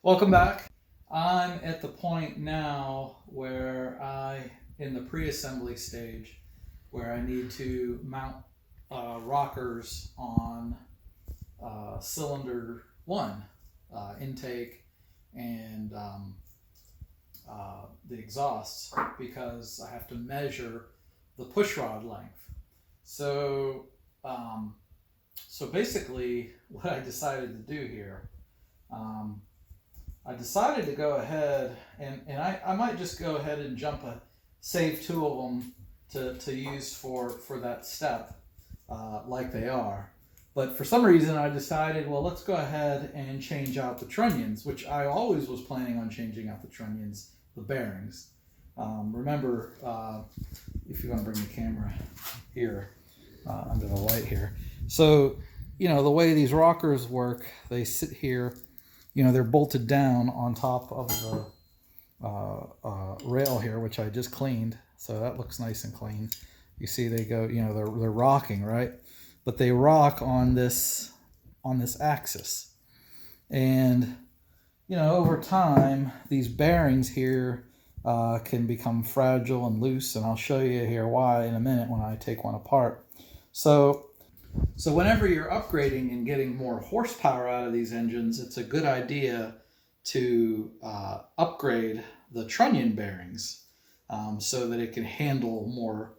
Welcome back. I'm at the point now in the pre-assembly stage, where I need to mount rockers on cylinder one, intake, and the exhausts, because I have to measure the push rod length. So, um, so basically, what I decided to do here. I decided to go ahead and I might just go ahead and save two of them to use for that step, like they are. But for some reason I decided, well, let's go ahead and change out the trunnions, which I always was planning on changing out the trunnions, the bearings. Remember, if you want to bring the camera here, under the light here. So, the way these rockers work, they sit here. They're bolted down on top of the rail here, which I just cleaned. So that looks nice and clean. You see they go, they're rocking, right? But they rock on this axis. And, over time, these bearings here can become fragile and loose. And I'll show you here why in a minute when I take one apart. So whenever you're upgrading and getting more horsepower out of these engines, it's a good idea to upgrade the trunnion bearings so that it can handle more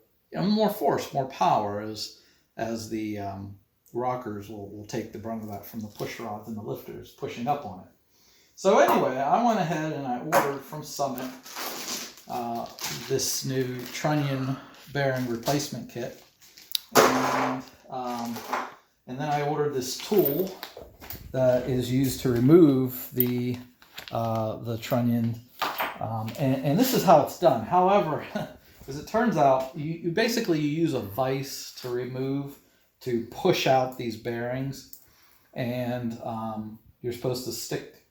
force, more power as the rockers will take the brunt of that from the push rods and the lifters pushing up on it. So anyway, I went ahead and I ordered from Summit this new trunnion bearing replacement kit. And then I ordered this tool that is used to remove the trunnion, and this is how it's done. However, as it turns out, you basically use a vise to push out these bearings, and you're supposed to stick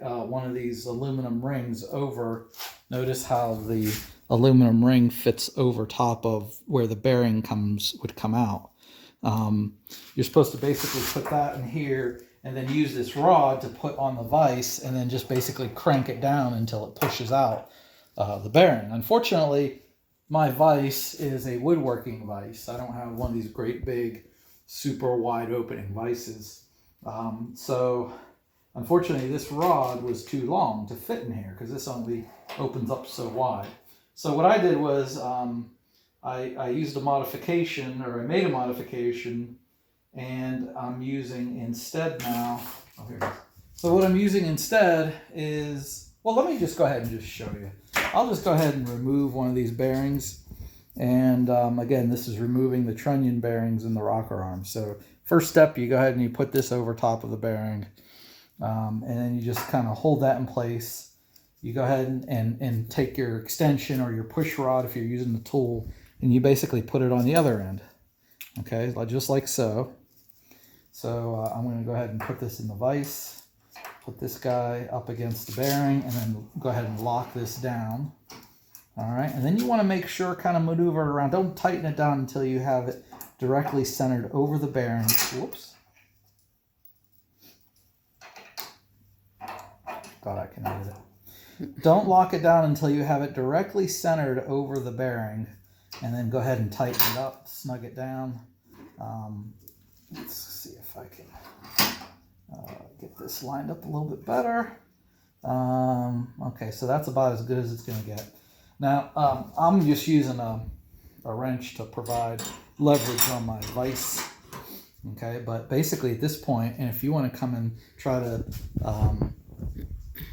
one of these aluminum rings over. Notice how the aluminum ring fits over top of where the bearing would come out. You're supposed to basically put that in here and then use this rod to put on the vise and then just basically crank it down until it pushes out the bearing. Unfortunately, my vise is a woodworking vise. I don't have one of these great big, super wide opening vices. So unfortunately, this rod was too long to fit in here because this only opens up so wide. So what I did was I used a modification, or I made a modification, and I'm using instead now. Oh, here it is. So what I'm using instead is, well, let me just go ahead and just show you. I'll just go ahead and remove one of these bearings. And again, this is removing the trunnion bearings in the rocker arm. So first step, you go ahead and you put this over top of the bearing. And then you just kind of hold that in place. You go ahead and take your extension or your push rod if you're using the tool, and you basically put it on the other end. Okay, just like so. So I'm going to go ahead and put this in the vise, put this guy up against the bearing, and then go ahead and lock this down. All right, and then you want to make sure, kind of maneuver it around. Don't tighten it down until you have it directly centered over the bearing. Whoops. Thought I can do it. Don't lock it down until you have it directly centered over the bearing, and then go ahead and tighten it up, snug it down. Let's see if I can get this lined up a little bit better. Okay, so that's about as good as it's going to get. Now, I'm just using a wrench to provide leverage on my vise. Okay, but basically at this point, and if you want to come and try to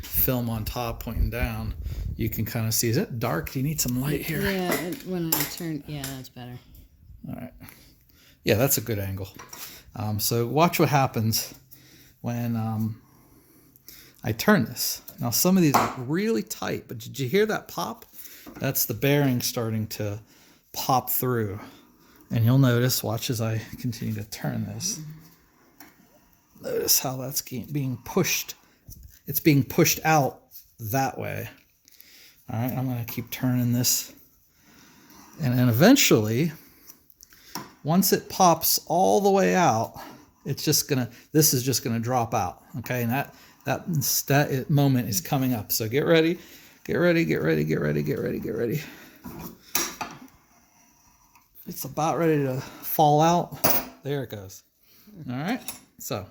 film on top pointing down, you can kind of see. Is it dark? Do you need some light here? Yeah, when I turn, yeah, that's better. All right. Yeah, that's a good angle. So watch what happens when I turn this. Now some of these are really tight, but did you hear that pop? That's the bearing starting to pop through. And you'll notice, watch as I continue to turn this. Notice how that's being pushed. It's being pushed out that way. All right, I'm going to keep turning this. And then eventually, once it pops all the way out, this is just going to drop out. Okay, and that moment is coming up. So get ready, get ready, get ready, get ready, get ready, get ready. It's about ready to fall out. There it goes. All right. So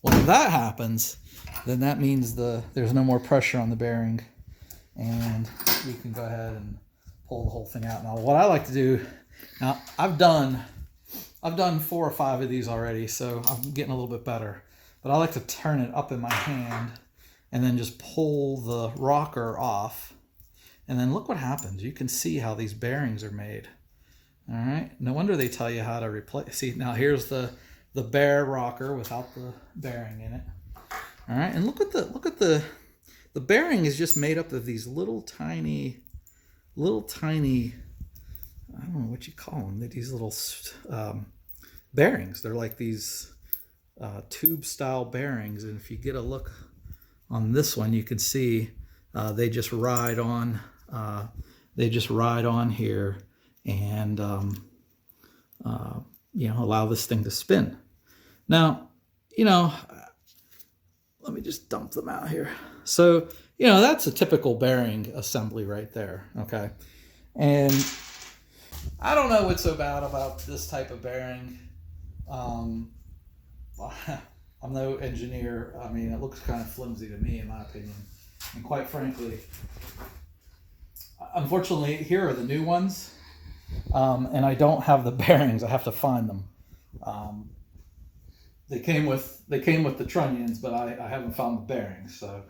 when that happens, then that means there's no more pressure on the bearing, and we can go ahead and pull the whole thing out. Now, what I like to do, now I've done 4 or 5 of these already, so I'm getting a little bit better. But I like to turn it up in my hand and then just pull the rocker off. And then look what happens. You can see how these bearings are made. All right. No wonder they tell you how to replace. See, now here's the bare rocker without the bearing in it. All right. And look at the bearing is just made up of these little tiny, I don't know what you call them. They're these little bearings. They're like these tube style bearings. And if you get a look on this one, you can see they just ride on. They just ride on here and allow this thing to spin. Now, let me just dump them out here. So, that's a typical bearing assembly right there. Okay. And I don't know what's so bad about this type of bearing. I'm no engineer. I mean, it looks kind of flimsy to me, in my opinion. And quite frankly, unfortunately, here are the new ones. And I don't have the bearings. I have to find them. They came with the trunnions, but I haven't found the bearings. So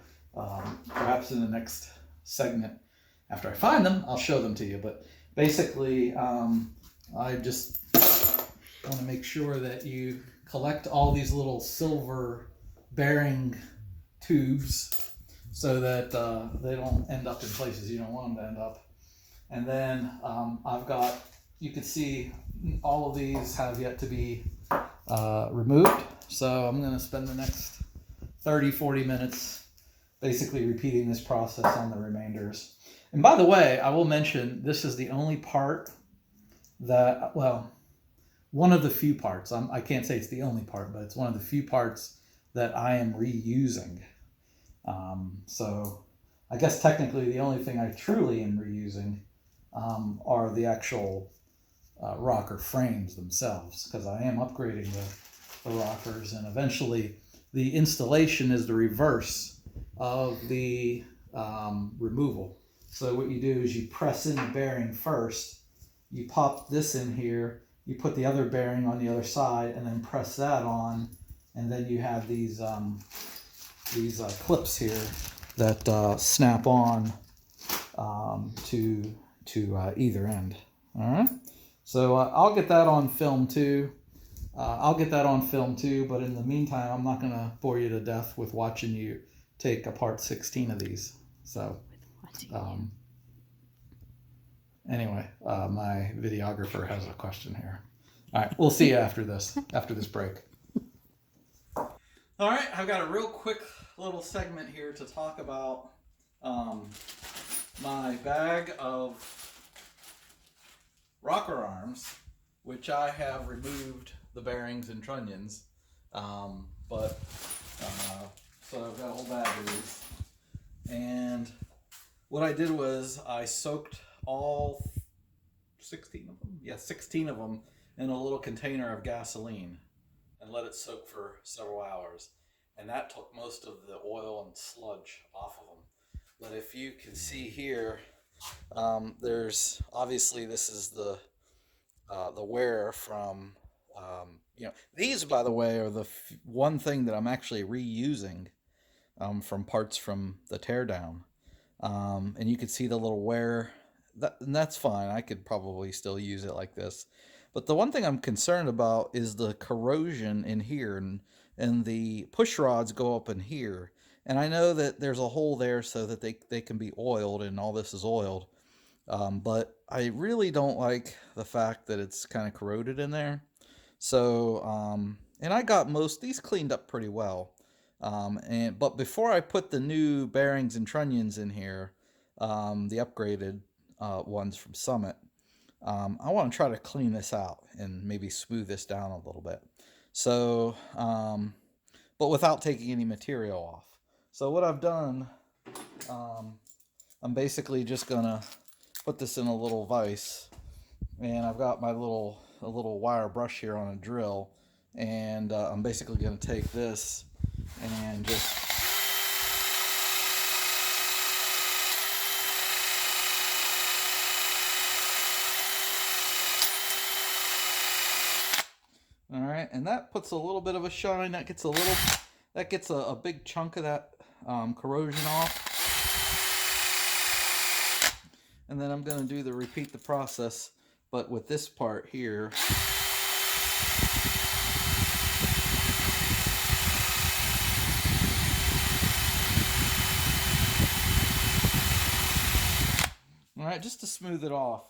perhaps in the next segment, after I find them, I'll show them to you. But basically, I just want to make sure that you collect all these little silver bearing tubes so that they don't end up in places you don't want them to end up. And then I've got, you can see all of these have yet to be removed. So I'm going to spend the next 30-40 minutes basically repeating this process on the remainders. And by the way, I will mention this is the only part that, well, one of the few parts, I can't say it's the only part, but it's one of the few parts that I am reusing. So I guess technically the only thing I truly am reusing are the actual rocker frames themselves, because I am upgrading the rockers, and eventually the installation is the reverse of the removal. So what you do is you press in the bearing first, you pop this in here, you put the other bearing on the other side, and then press that on, and then you have these clips here that snap on to either end. All right. So I'll get that on film too. But in the meantime, I'm not going to bore you to death with watching you take apart 16 of these. So anyway, my videographer has a question here. All right, we'll see you after this break. All right, I've got a real quick little segment here to talk about my bag of rocker arms, which I have removed the bearings and trunnions, so I've got a whole bag of these. And what I did was I soaked all 16 of them, 16 of them in a little container of gasoline and let it soak for several hours. And that took most of the oil and sludge off of them. But if you can see here, there's obviously, this is the wear from, these, by the way, are the one thing that I'm actually reusing from parts from the teardown. And you can see the little wear, and that's fine. I could probably still use it like this. But the one thing I'm concerned about is the corrosion in here, and the push rods go up in here. And I know that there's a hole there so that they can be oiled, and all this is oiled. But I really don't like the fact that it's kind of corroded in there. So, and I got these cleaned up pretty well. But before I put the new bearings and trunnions in here, the upgraded ones from Summit, I want to try to clean this out and maybe smooth this down a little bit. So, but without taking any material off. So what I've done, I'm basically just gonna put this in a little vise, and I've got my a little wire brush here on a drill, and I'm basically gonna take this and just all right, and that puts a little bit of a shine. That gets a big chunk of that corrosion off. And then I'm going to repeat the process, but with this part here. All right, just to smooth it off.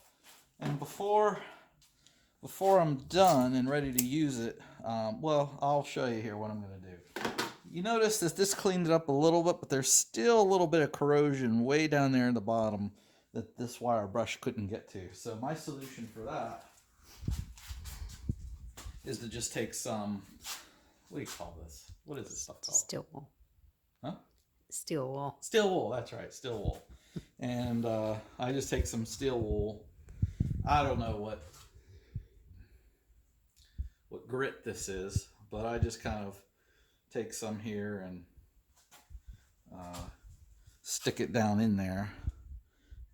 And before I'm done and ready to use it, well, I'll show you here what I'm going to do. You notice that this cleaned it up a little bit, but there's still a little bit of corrosion way down there in the bottom that this wire brush couldn't get to. So my solution for that is to just take some, what do you call this? What is this stuff called? Steel wool. Huh? Steel wool. Steel wool, that's right, steel wool. And I just take some steel wool. I don't know what grit this is, but I just kind of take some here and stick it down in there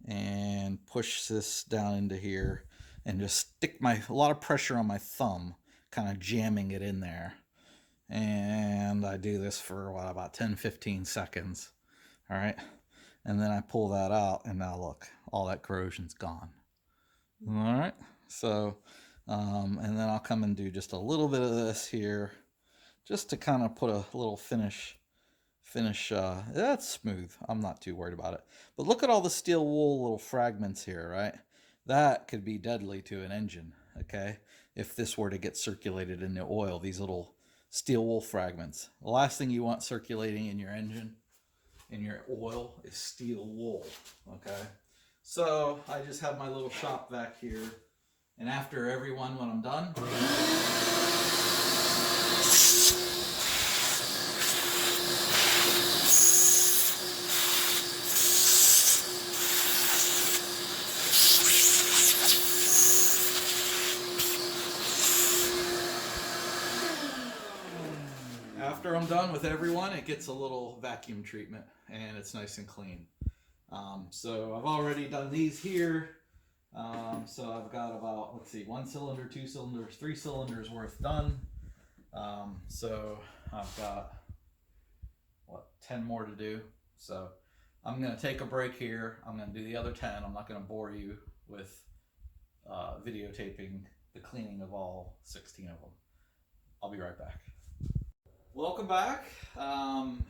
and push this down into here and just stick a lot of pressure on my thumb, kind of jamming it in there. And I do this for about 10-15 seconds. All right, and then I pull that out, and now look, all that corrosion's gone. All right, so and then I'll come and do just a little bit of this here, just to kind of put a little finish. That's smooth. I'm not too worried about it. But look at all the steel wool little fragments here, right? That could be deadly to an engine, okay? If this were to get circulated in the oil, these little steel wool fragments. The last thing you want circulating in your engine, in your oil, is steel wool, okay? So I just have my little shop vac here, and after every one when I'm done, after I'm done with everyone, it gets a little vacuum treatment and it's nice and clean. So I've already done these here. So I've got about, let's see, 1 cylinder, 2 cylinders, 3 cylinders worth done. So I've got, 10 more to do. So I'm going to take a break here. I'm going to do the other 10. I'm not going to bore you with videotaping the cleaning of all 16 of them. I'll be right back. Welcome back.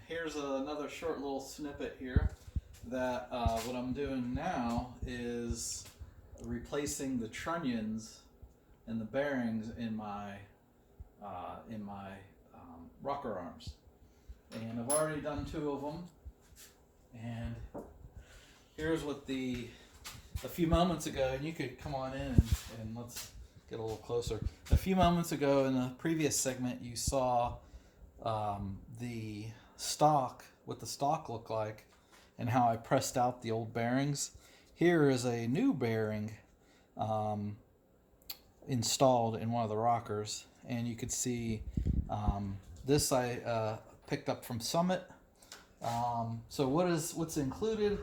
Here's another short little snippet here that what I'm doing now is replacing the trunnions and the bearings in my rocker arms. And I've already done 2 of them. And here's what a few moments ago, and you could come on in and let's get a little closer. A few moments ago in the previous segment, you saw the stock, what the stock looked like, and how I pressed out the old bearings. Here is a new bearing installed in one of the rockers, and you could see this I picked up from Summit. So what's included?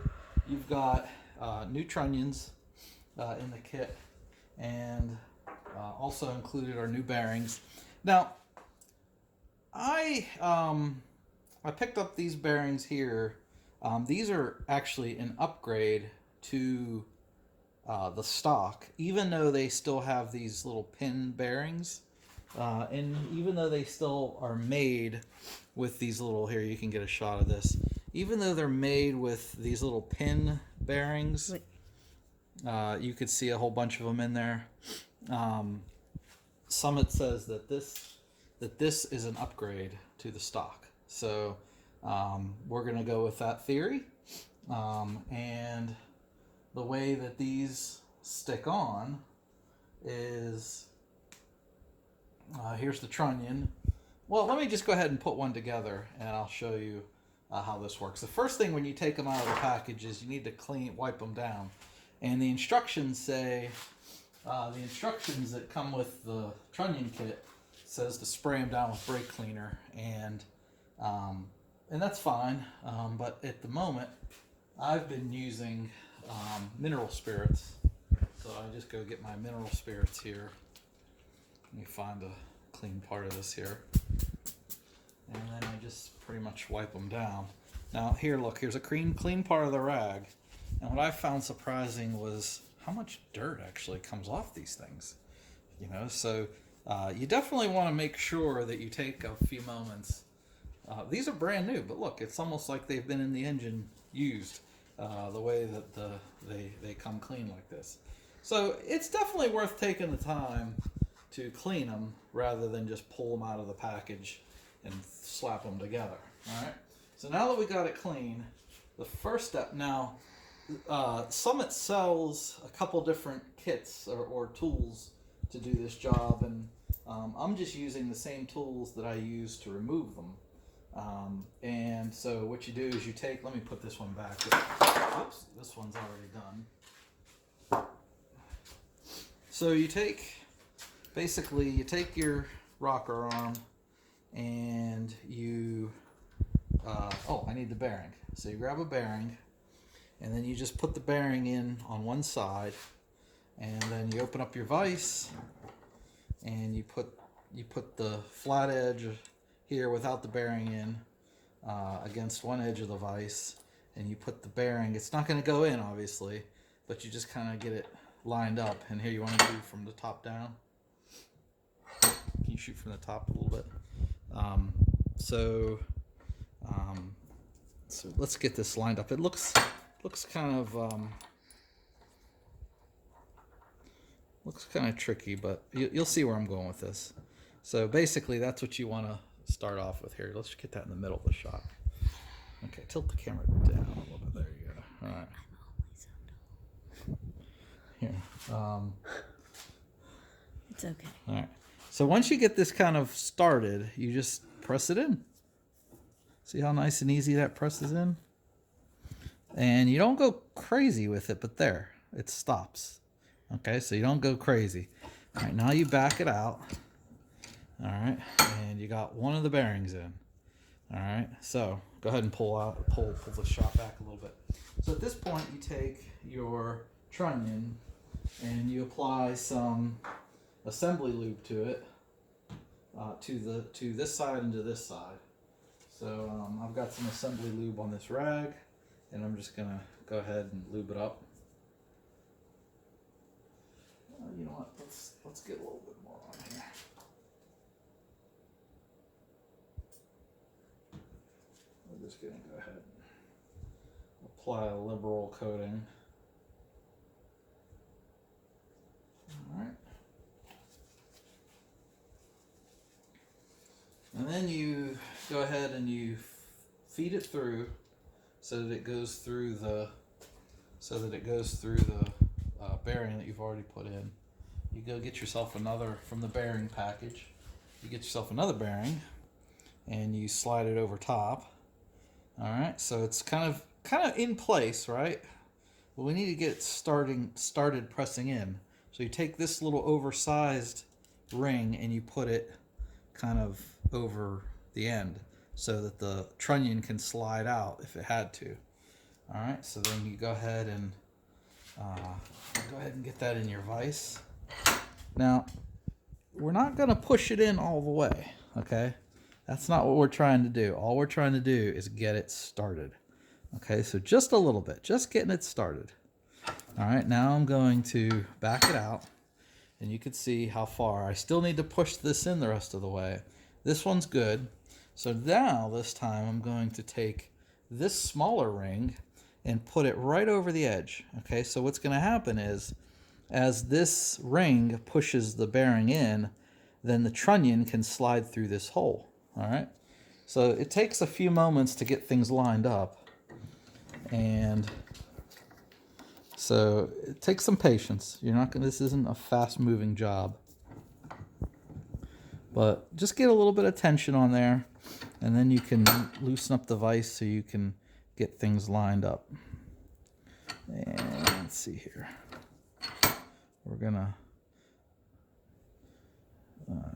You've got new trunnions in the kit, and also included are new bearings. Now, I picked up these bearings here. These are actually an upgrade to the stock, even though they still have these little pin bearings, and even though they still are made with these little, here you can get a shot of this, even though they're made with these little pin bearings, you could see a whole bunch of them in there. Summit says that this is an upgrade to the stock. So we're going to go with that theory. And the way that these stick on is, here's the trunnion. Well, let me just go ahead and put one together and I'll show you how this works. The first thing when you take them out of the package is you need to wipe them down. And the instructions say, the instructions that come with the trunnion kit says to spray them down with brake cleaner, and that's fine. But at the moment, I've been using mineral spirits. So I just go get my mineral spirits here. Let me find a clean part of this here. And then I just pretty much wipe them down. Now here, look, here's a clean part of the rag. And what I found surprising was how much dirt actually comes off these things. You know, so you definitely want to make sure that you take a few moments. These are brand new, but look, it's almost like they've been in the engine used, the way that they come clean like this. So it's definitely worth taking the time to clean them rather than just pull them out of the package and slap them together. All right. So now that we got it clean, the first step now, Summit sells a couple different kits or tools to do this job, and I'm just using the same tools that I use to remove them. And so what you do is you take, let me put this one back. Oops, this one's already done. So you take your rocker arm and you, I need the bearing. So you grab a bearing and then you just put the bearing in on one side, and then you open up your vise and you put the flat edge here without the bearing in against one edge of the vise, and you put the bearing, it's not going to go in obviously, but you just kind of get it lined up. And here you want to do from the top down. Can you shoot from the top a little bit? So let's get this lined up. It looks kind of tricky, but you'll see where I'm going with this. So basically that's what you want to start off with here. Let's get that in the middle of the shot. Okay, tilt the camera down a little bit. There you go. All right. Here. It's okay. All right. So once you get this kind of started, you just press it in. See how nice and easy that presses in? And you don't go crazy with it, but there, it stops. Okay, so you don't go crazy. All right, now you back it out. All right, and you got one of the bearings in. All right, so go ahead and pull the shot back a little bit. So at this point, you take your trunnion and you apply some assembly lube to it, to this side and to this side. So I've got some assembly lube on this rag, and I'm just gonna go ahead and lube it up. You know what? Let's get a little bit more on here. We're just gonna go ahead and apply a liberal coating. All right. And then you go ahead and you feed it through so that it goes through the bearing that you've already put in. You go get yourself another from the bearing package. You get yourself another bearing and you slide it over top. All right, so it's kind of in place, right? Well, we need to get started pressing in. So you take this little oversized ring and you put it kind of over the end so that the trunnion can slide out if it had to. All right, so then you go ahead and get that in your vise. Now, we're not going to push it in all the way, okay? That's not what we're trying to do. All we're trying to do is get it started. Okay, so just a little bit, just getting it started. All right, now I'm going to back it out, and you can see how far. I still need to push this in the rest of the way. This one's good. So now, this time, I'm going to take this smaller ring and put it right over the edge. Okay, so what's going to happen is, as this ring pushes the bearing in, then the trunnion can slide through this hole. All right, so it takes a few moments to get things lined up, and so it takes some patience. This isn't a fast-moving job, but just get a little bit of tension on there, And then you can loosen up the vise so you can get things lined up. And let's see here. We're gonna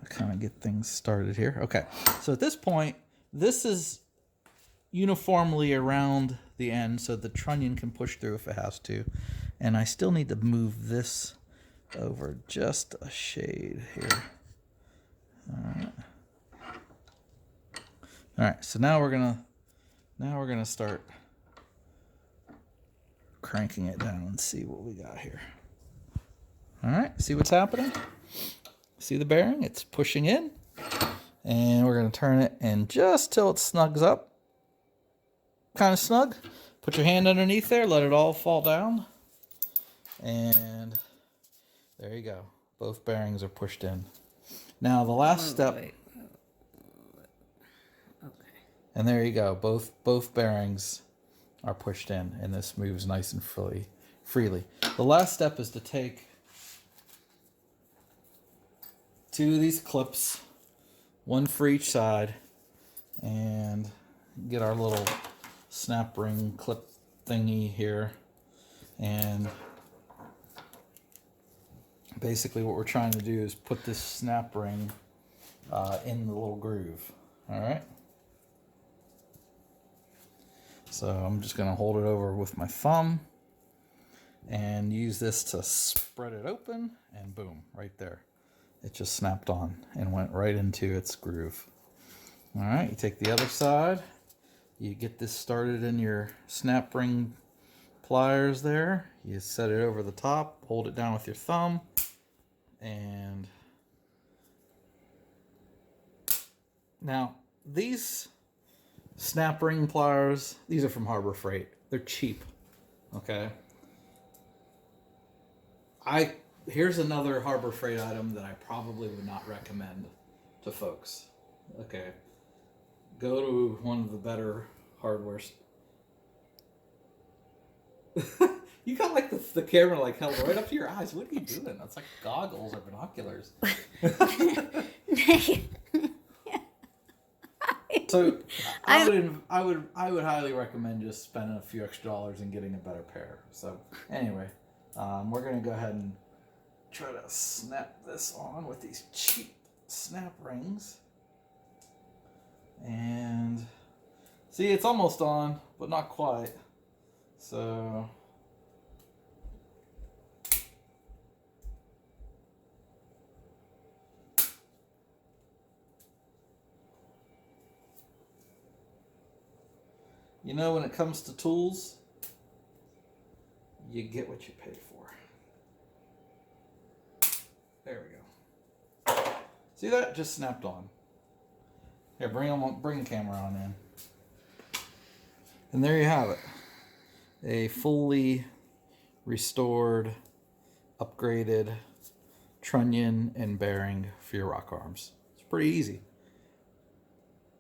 kind of get things started here. Okay, so at this point, this is uniformly around the end so the trunnion can push through if it has to. And I still need to move this over just a shade here. All right, so now we're gonna start cranking it down and see what we got here. All right, see what's happening? See the bearing? It's pushing in, and we're gonna turn it in just till it snugs up, kind of snug. Put your hand underneath there, let it all fall down, and there you go. Both bearings are pushed in. Now the last step. Wait. Okay. And there you go. Both bearings are pushed in, and this moves nice and freely. The last step is to take two of these clips, one for each side, and get our little snap ring clip thingy here. And basically what we're trying to do is put this snap ring in the little groove. All right. So I'm just going to hold it over with my thumb and use this to spread it open, and boom, right there. It just snapped on and went right into its groove. All right, you take the other side, you get this started in your snap ring pliers there. You set it over the top, hold it down with your thumb, and now these snap ring pliers, these are from Harbor Freight. They're cheap, okay? Here's another Harbor Freight item that I probably would not recommend to folks. Okay, go to one of the better hardware. You got like the camera like held right up to your eyes. What are you doing? That's like goggles or binoculars. So I would highly recommend just spending a few extra dollars and getting a better pair. So anyway, we're gonna go ahead and try to snap this on with these cheap snap rings. And see, it's almost on, but not quite. So you know, when it comes to tools, you get what you pay for. There we go. See that? Just snapped on. Here, bring the camera on in. And there you have it. A fully restored, upgraded trunnion and bearing for your rock arms. It's pretty easy.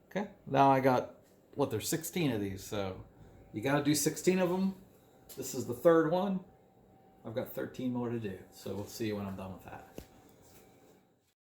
Okay, now I got, there's 16 of these, so you got to do 16 of them. This is the third one. I've got 13 more to do, so we'll see you when I'm done with that.